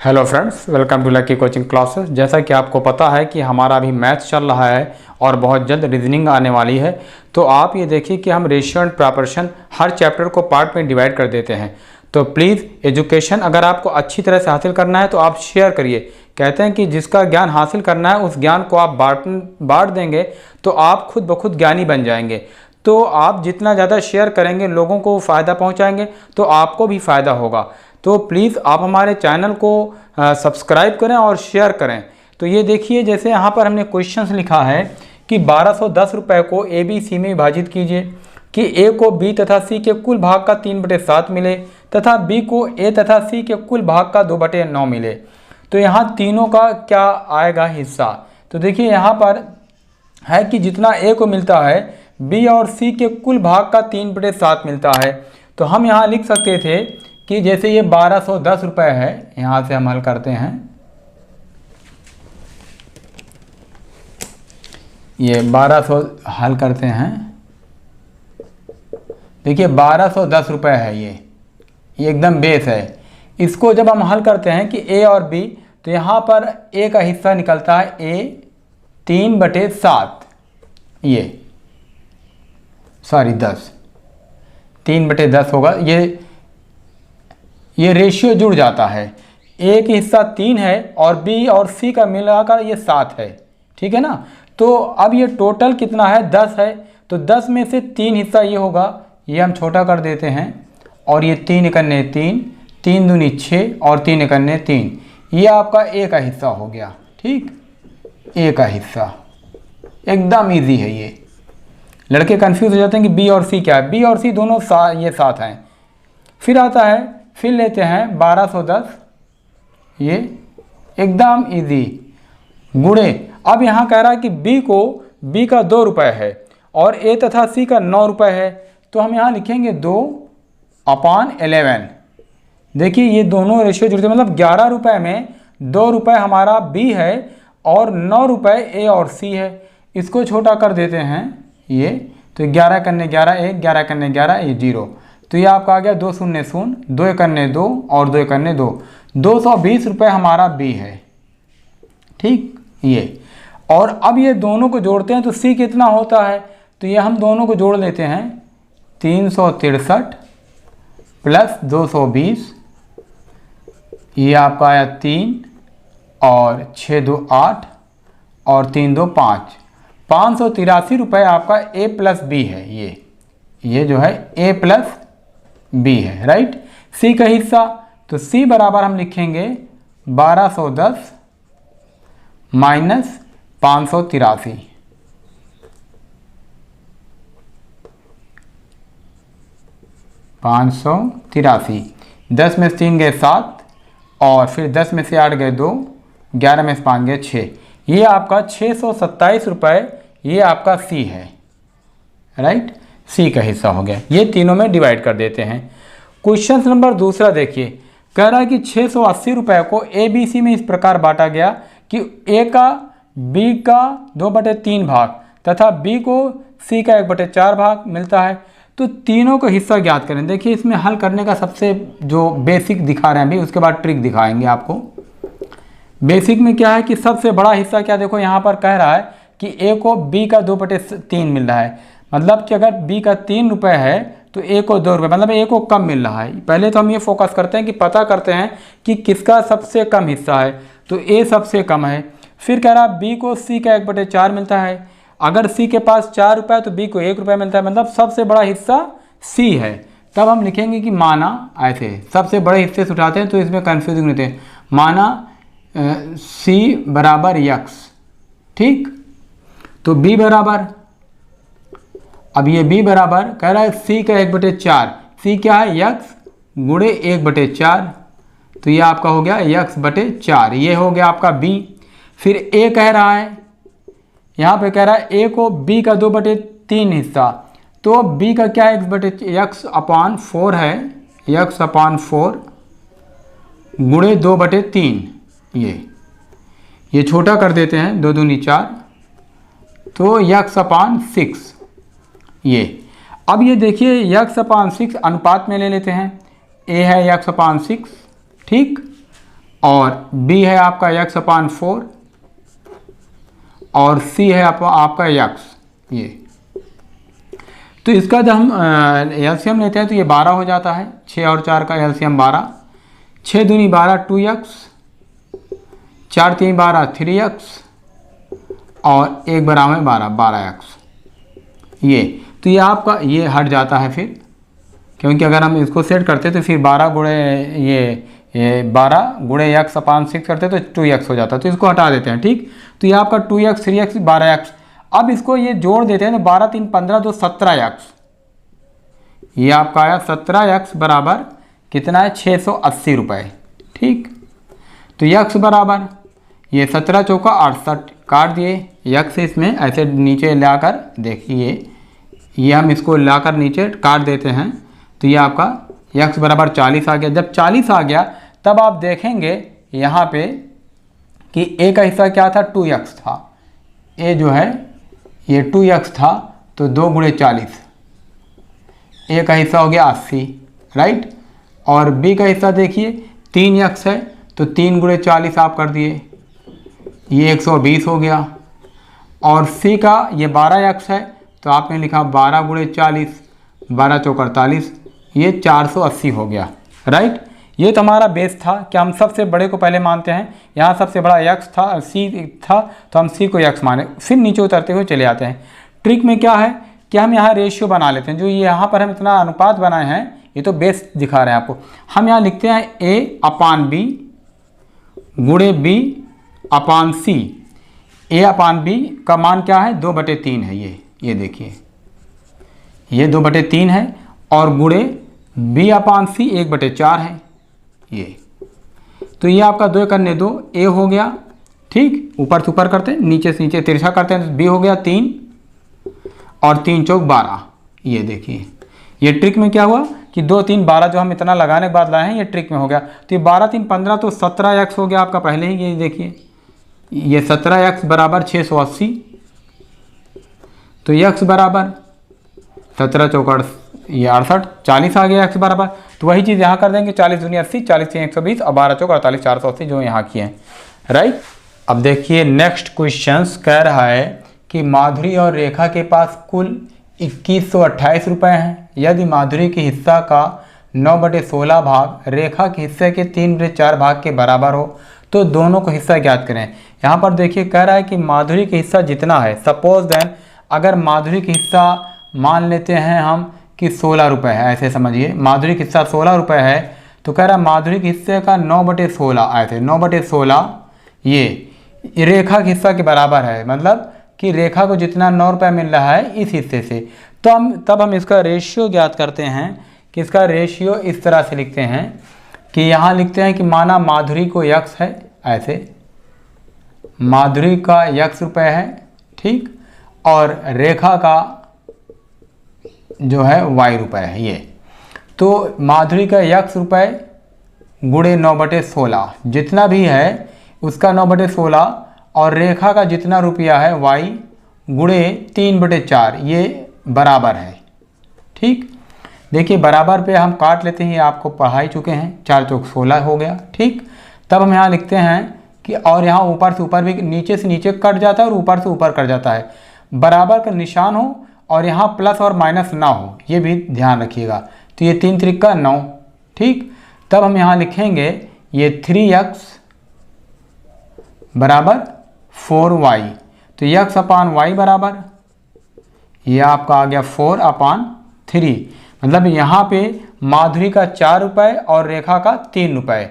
Hello friends, welcome to Lucky Coaching Classes. जैसा कि आपको पता है कि हमारा अभी मैथ्स चल रहा है और बहुत जल्द रीजनिंग आने वाली है। तो आप ये देखिए कि हम रेशियो एंड प्रॉपोर्शन हर चैप्टर को पार्ट में डिवाइड कर देते हैं। तो प्लीज़ एजुकेशन अगर आपको अच्छी तरह से हासिल करना है तो आप शेयर करिए। कहते हैं कि जिसका ज्ञान हासिल करना है उस ज्ञान को आप बांट देंगे तो आप खुद ब खुद ज्ञानी बन जाएंगे। तो आप जितना ज़्यादा शेयर करेंगे, लोगों को फ़ायदा पहुँचाएंगे तो आपको भी फ़ायदा होगा। तो प्लीज़ आप हमारे चैनल को सब्सक्राइब करें और शेयर करें। तो ये देखिए, जैसे यहाँ पर हमने क्वेश्चंस लिखा है कि 1210 रुपये को ए बी सी में विभाजित कीजिए कि ए को बी तथा सी के कुल भाग का 3/7 मिले तथा बी को ए तथा सी के कुल भाग का 2/9 मिले। तो यहाँ तीनों का क्या आएगा हिस्सा। तो देखिए यहाँ पर है कि जितना ए को मिलता है बी और सी के कुल भाग का 3/7 मिलता है। तो हम यहाँ लिख सकते थे कि जैसे ये 1210 रुपये है, यहाँ से हम हल करते हैं। ये 1200 हल करते हैं। देखिए 1210 रुपये है, ये एकदम बेस है। इसको जब हम हल करते हैं कि ए और बी, तो यहाँ पर ए का हिस्सा निकलता है ए 3/7, ये सॉरी 10, 3/10 होगा। ये रेशियो जुड़ जाता है। ए का हिस्सा 3 है और बी और सी का मिलाकर ये 7 है, ठीक है ना। तो अब ये टोटल कितना है, 10 है। तो 10 में से 3 हिस्सा ये होगा, ये हम छोटा कर देते हैं। और ये 3 एकन्ने 3, 3 दूनी 6 और 3 एकन्ने 3, ये आपका ए का हिस्सा हो गया। ठीक, ए का हिस्सा एकदम इजी है। ये लड़के कंफ्यूज हो जाते हैं कि बी और सी क्या है। बी और सी दोनों ये 7 हैं। फिर आता है, फिर लेते हैं 1210, ये एकदम इजी गुणे। अब यहाँ कह रहा है कि बी का 2 रुपये है और ए तथा सी का 9 रुपये है। तो हम यहाँ लिखेंगे 2/11। देखिए ये दोनों रेशियो जुड़ते हैं, मतलब 11 रुपये में 2 रुपये हमारा बी है और 9 रुपये ए और सी है। इसको छोटा कर देते हैं ये, तो 11 कन्ने 11 1, 11 कन्ने 11 ये 0। तो ये आपका आ गया 2 शून्य 0, 2 एकन्ने 2 और 2 एकन्ने 2, 220 रुपये हमारा बी है। ठीक, ये। और अब ये दोनों को जोड़ते हैं तो सी कितना होता है, तो ये हम दोनों को जोड़ लेते हैं। 363 प्लस 220, ये आपका आया 3 और 6 2 8 और 3 2 5, 583 रुपये आपका ए प्लस बी है। ये जो है ए प्लस बी है, राइट। सी का हिस्सा, तो सी बराबर हम लिखेंगे 1210 माइनस 583। $583, 10 में से 3 गए 7 और फिर 10 में से 8 गए 2, 11 में से 5 गए 6। ये आपका 627 रुपये, ये आपका सी है, राइट। सी का हिस्सा हो गया। ये तीनों में डिवाइड कर देते हैं। क्वेश्चन नंबर दूसरा देखिए, कह रहा है कि 680 रुपये को ए बी सी में इस प्रकार बांटा गया कि ए का बी का 2/3 भाग तथा बी को सी का 1/4 भाग मिलता है। तो तीनों का हिस्सा ज्ञात करें। देखिए इसमें हल करने का सबसे जो बेसिक दिखा रहे हैं अभी, उसके बाद ट्रिक दिखाएंगे आपको। बेसिक में क्या है कि सबसे बड़ा हिस्सा क्या, देखो यहाँ पर कह रहा है कि ए को बी का 2/3 मिल रहा है। मतलब कि अगर बी का 3 रुपये है तो ए को 2 रुपये, मतलब ए को कम मिल रहा है। पहले तो हम ये फोकस करते हैं कि पता करते हैं कि किसका सबसे कम हिस्सा है। तो ए सबसे कम है। फिर कह रहा है बी को सी का 1/4 मिलता है। अगर सी के पास 4 रुपये तो बी को 1 रुपये मिलता है, मतलब सबसे बड़ा हिस्सा सी है। तब हम लिखेंगे कि माना, ऐसे सबसे बड़े हिस्से से उठाते हैं तो इसमें कन्फ्यूजिंग होते हैं। माना सी बराबर यक्स, ठीक। तो बी बराबर, अब ये बी बराबर कह रहा है सी का 1/4। सी क्या है, यक्स गुणे 1/4। तो ये आपका हो गया x/4, ये हो गया आपका बी। फिर ए कह रहा है, यहाँ पे कह रहा है ए को बी का 2/3 हिस्सा। तो बी का क्या है, x/4 है, x/4 गुणे 2/3। ये छोटा कर देते हैं, 2 दूनी 4, तो x/6। ये अब ये देखिए x/6 अनुपात में ले लेते हैं। ए है x/6, ठीक। और b है आपका x/4 और c है आपका x। ये तो इसका जब हम एलसीएम लेते हैं तो ये 12 हो जाता है। 6 और 4 का एलसीएम 12, 6 दूनी 12 2x, 4 3 12 3x और 1 बराबर 12 12x। ये तो ये आपका ये हट जाता है फिर, क्योंकि अगर हम इसको सेट करते तो फिर 12 गुणे ये 12 गुणे x/6 करते तो 2x हो जाता, तो इसको हटा देते हैं। ठीक, तो ये आपका 2x 3x 12x। अब इसको ये जोड़ देते हैं तो 12 3 15 2 17x। ये आपका आया 17x बराबर कितना है 680 रुपये। ठीक, तो x बराबर ये 17 चौका 68 काट दिए, x इसमें ऐसे नीचे लाकर देखिए, ये हम इसको लाकर नीचे काट देते हैं तो ये आपका x बराबर 40 आ गया। जब 40 आ गया तब आप देखेंगे यहाँ पे कि a का हिस्सा क्या था 2x था, a जो है ये 2x था तो 2 गुणे 40, a का हिस्सा हो गया 80 राइट। और b का हिस्सा देखिए 3x है तो 3 गुणे 40 आप कर दिए, ये 120 हो गया। और c का ये 12x है तो आपने लिखा 12 गुणे 40, 12 चौक 48, ये 480 हो गया राइट। ये तो हमारा बेस था कि हम सबसे बड़े को पहले मानते हैं। यहाँ सबसे बड़ा x था, c था तो हम c को x माने, फिर नीचे उतरते हुए चले आते हैं। ट्रिक में क्या है कि हम यहाँ रेशियो बना लेते हैं। जो ये यहाँ पर हम इतना अनुपात बनाए हैं ये तो बेस दिखा रहे हैं आपको। हम यहाँ लिखते हैं a/b गुणे b/c। a/b का मान क्या है 2/3 है, ये देखिए ये 2/3 है और गुणे b/c 1/4 है ये। तो ये आपका 2 करने 2 a हो गया। ठीक, ऊपर से ऊपर करते हैं, नीचे से नीचे तिरछा करते हैं तो b हो गया 3 और 3 चौक 12। ये देखिए ये ट्रिक में क्या हुआ कि 2 3 12 जो हम इतना लगाने के बाद लाए हैं ये ट्रिक में हो गया। तो ये 12 3 15 तो 17x हो गया आपका पहले ही। ये देखिए ये 17x बराबर 680। तो x बराबर 17 चौक ये 68, 40 आ गया x बराबर। तो वही चीज़ यहाँ कर देंगे, 40 दूनी 80, 40 3 120 और 12 चौक 48 480 जो यहाँ किए हैं राइट। अब देखिए नेक्स्ट क्वेश्चंस कह रहा है कि माधुरी और रेखा के पास कुल 2128 रुपये हैं। यदि माधुरी के हिस्सा का 9/16 भाग रेखा के हिस्से के 3/4 भाग के बराबर हो तो दोनों को हिस्सा ज्ञात करें। यहाँ पर देखिए कह रहा है कि माधुरी के हिस्सा जितना है, सपोज देन अगर माधुरी के हिस्सा मान लेते हैं हम कि 16 रुपये है, ऐसे समझिए माधुरी का हिस्सा 16 रुपये है तो कह रहा है माधुरी के हिस्से का 9/16 ऐसे 9/16 ये रेखा के हिस्सा के बराबर है, मतलब कि रेखा को जितना 9 रुपये मिल रहा है इस हिस्से से। तो तब हम इसका रेशियो ज्ञात करते हैं कि इसका रेशियो इस तरह से लिखते हैं कि यहाँ लिखते हैं कि माना माधुरी को x है, ऐसे माधुरी का x रुपये है ठीक, और रेखा का जो है y रुपये है ये। तो माधुरी का x रुपये गुणे 9/16 जितना भी है उसका 9/16 और रेखा का जितना रुपया है y गुणे 3/4 ये बराबर है। ठीक, देखिए बराबर पे हम काट लेते हैं, ये आपको पढ़ा ही चुके हैं, 4 चौक 16 हो गया। ठीक, तब हम यहाँ लिखते हैं कि और यहाँ ऊपर से ऊपर भी नीचे से नीचे कट जाता है और ऊपर से ऊपर कट जाता है, बराबर का निशान हो और यहाँ प्लस और माइनस ना हो, ये भी ध्यान रखिएगा। तो ये 3 त्रिक का 9। ठीक, तब हम यहाँ लिखेंगे ये 3x बराबर 4y। तो x/y बराबर ये आपका आ गया 4/3, मतलब यहाँ पे माधुरी का 4 रुपये और रेखा का 3 रुपये।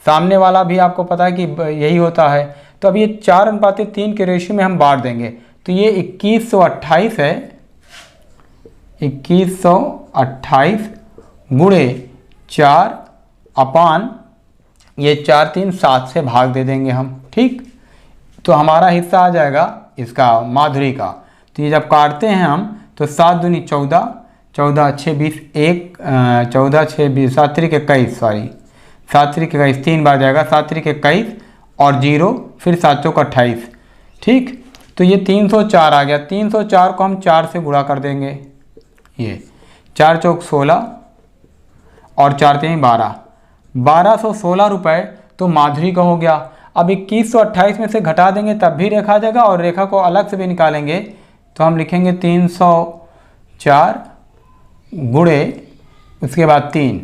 सामने वाला भी आपको पता है कि यही होता है। तो अब ये 4:3 के रेशियो में हम बांट देंगे तो ये 2128 है, 2128 गुणे 4 ये 4 3 7 से भाग दे देंगे हम। ठीक, तो हमारा हिस्सा आ जाएगा इसका माधुरी का। तो ये जब काटते हैं हम तो 7 दूनी 14, 14 6 20 1 14 6 20 7 त्रिक 21 सॉरी 7 त्रिक 21 3 बार जाएगा, 7 त्रिक 21 और 0 फिर 7 चौक 28। ठीक, तो ये 304 आ गया। 304 को हम 4 से गुणा कर देंगे, ये 4 चौक 16 और 4 3 12, 1216 रुपये तो माधुरी का हो गया। अब 2128 में से घटा देंगे तब भी रेखा आ जाएगा, और रेखा को अलग से भी निकालेंगे तो हम लिखेंगे 304 गुणे उसके बाद 3,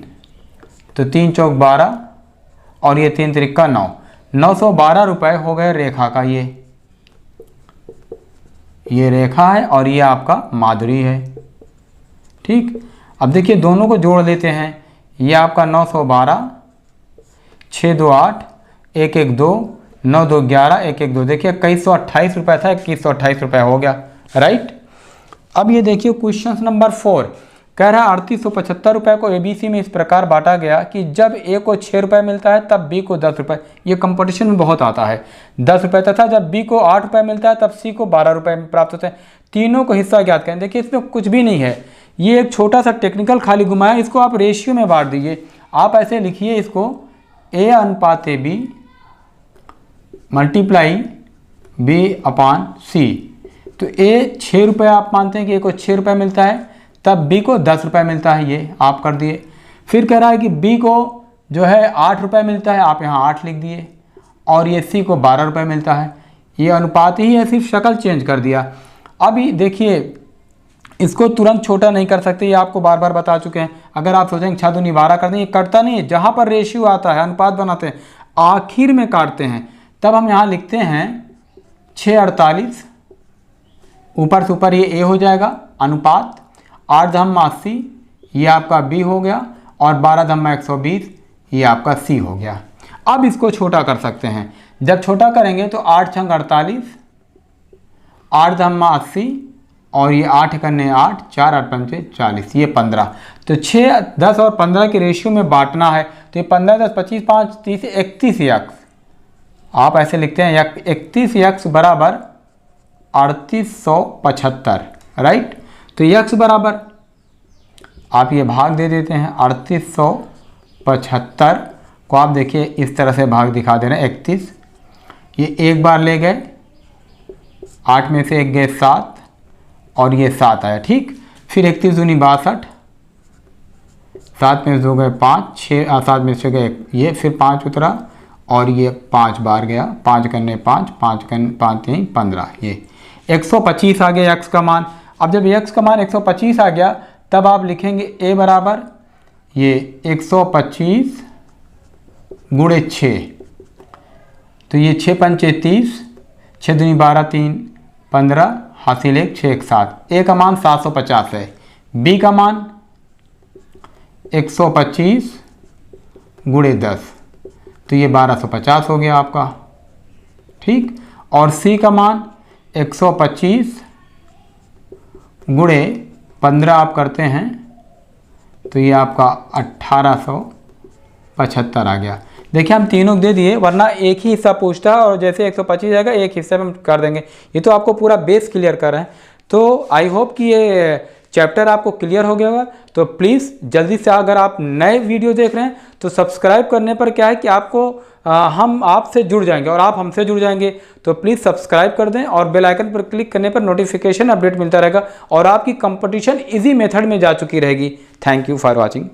तो 3 चौक 12 और ये 3 त्रिका 9, 912 रुपये हो गए रेखा का। ये रेखा है और ये आपका माधुरी है। ठीक, अब देखिए दोनों को जोड़ लेते हैं। ये आपका 912, 6 2 8, 1 1 2, 9 2 11, 1 1 2, देखिए 2128 रुपये था, 2128 रुपये हो गया। राइट, अब ये देखिए क्वेश्चन नंबर 4 कह रहा है 3875 रुपये को ABC में इस प्रकार बांटा गया कि जब A को 6 रुपये मिलता है तब B को 10 रुपये। ये कंपटीशन में बहुत आता है। 10 रुपये तथा जब B को 8 रुपये मिलता है तब C को 12 रुपये प्राप्त होते हैं। तीनों को हिस्सा ज्ञात करें। देखिए इसमें कुछ भी नहीं है, ये एक छोटा सा टेक्निकल खाली घुमाया, इसको आप रेशियो में बांट दीजिए। आप ऐसे लिखिए इसको A अनुपात AB मल्टीप्लाई B/C। तो A 6 रुपये आप मानते हैं कि A को 6 रुपये मिलता है, तब B को 10 रुपये मिलता है, ये आप कर दिए। फिर कह रहा है कि B को जो है 8 रुपये मिलता है, आप यहाँ 8 लिख दिए, और ये C को 12 रुपये मिलता है। ये अनुपात ही है, सिर्फ शक्ल चेंज कर दिया। अभी देखिए इसको तुरंत छोटा नहीं कर सकते, ये आपको बार बार बता चुके हैं। अगर आप सोचेंगे 6 दूनी 12 कर दें, ये कटता नहीं है। जहाँ पर रेशियो आता है, अनुपात बनाते हैं, आखिर में काटते हैं, तब हम यहाँ लिखते हैं 648, ऊपर से ऊपर ये A हो जाएगा अनुपात, 8 धम्मा 80 ये आपका B हो गया, और 12 धम्मा 120 ये आपका C हो गया। अब इसको छोटा कर सकते हैं। जब छोटा करेंगे तो 8 छंग 48, 8 धम्मा 80 और ये 8 करने 8, 4 8 पंचे 40, ये 15। तो 6 10 और 15 के रेशियो में बांटना है, तो ये 15 10 25 5 30 31x, आप ऐसे लिखते हैं 31x बराबर 3875। राइट, तो x बराबर आप ये भाग दे देते हैं 3875 को, आप देखिए इस तरह से भाग दिखा दे रहे हैं 31, ये एक बार ले गए, 8 में से 1 गए 7 और ये 7 आया। ठीक, फिर 31 दूनी 62, 7 में से 2 गए 5, 6 7 में से गए ये, फिर 5 उतरा और ये 5 बार गया, 5 करने 5, 5 करने 5 3 15, ये 125 आ गया x का मान। अब जब x का मान 125 आ गया तब आप लिखेंगे A बराबर ये 125 गुणे 6, तो ये 6 पंचे 30, 6 दूनी 12 3 15, हासिल 1 6 1 7। A का मान 750 है, B का मान 125 गुणे 10, तो ये 1250 हो गया आपका। ठीक, और C का मान 125 गुणे 15 आप करते हैं तो ये आपका 1875 आ गया। देखिए हम तीनों दे दिए, वरना एक ही हिस्सा पूछता है और जैसे 125 जाएगा एक हिस्से में हम कर देंगे। ये तो आपको पूरा बेस क्लियर कर रहे हैं। तो आई होप कि ये चैप्टर आपको क्लियर हो गया होगा। तो प्लीज़ जल्दी से, अगर आप नए वीडियो देख रहे हैं तो सब्सक्राइब करने पर क्या है कि आपको हम आपसे जुड़ जाएंगे और आप हमसे जुड़ जाएंगे। तो प्लीज़ सब्सक्राइब कर दें और बेल आइकन पर क्लिक करने पर नोटिफिकेशन अपडेट मिलता रहेगा और आपकी कंपटीशन इजी मेथड में जा चुकी रहेगी। Thank you for watching.